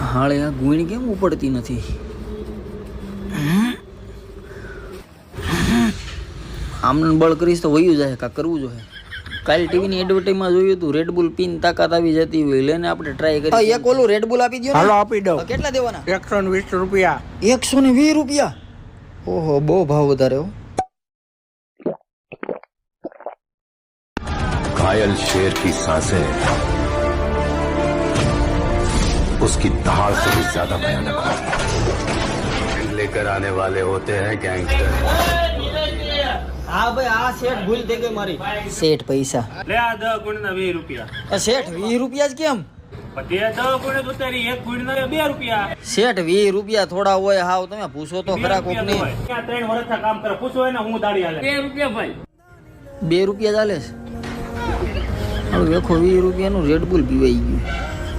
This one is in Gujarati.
હાલે આ ગુણ કેમ ઉપડતી નથી? આમને બળ કરીશ તો વયું જાય, કા કરવું જોઈએ. કાલ ટીવીની એડવર્ટાઈઝમાં જોયું હતું રેડબુલ પીન તાકાત આવી જતી હોય, લઈને આપણે ટ્રાય કરી. એક ઓલું રેડબુલ આપી દો. હાલો આપી દો. કેટલા દેવાના? 120 રૂપિયા. 120 રૂપિયા? ઓહો, બહુ ભાવ વધારે હો. घायल शेर की सांसें उसकी दहाड़ से भी ज्यादा भयानक होती है। लेकर आने वाले होते हैं गैंगस्टर। હા ભાઈ, આ શેઠ ભૂલ થઈ ગઈ મારી. શેઠ પૈસા લે આ 10 ગુણના 20 રૂપિયા. શેઠ 20 રૂપિયા જ કેમ? તે 10 ગુણ તો તારી 1 ગુણના 2 રૂપિયા. શેઠ 20 રૂપિયા થોડા હોય? હાવ તમે પૂછો તો ખરા કોક ને. ત્યાં 3 વર્ષથી કામ કરે, પૂછો એને હું દાડી હાલે. 2 રૂપિયા ભાઈ. 2 રૂપિયા ચાલે છે? હવે દેખો 20 રૂપિયાનું રેડબુલ પીવાઈ ગયું.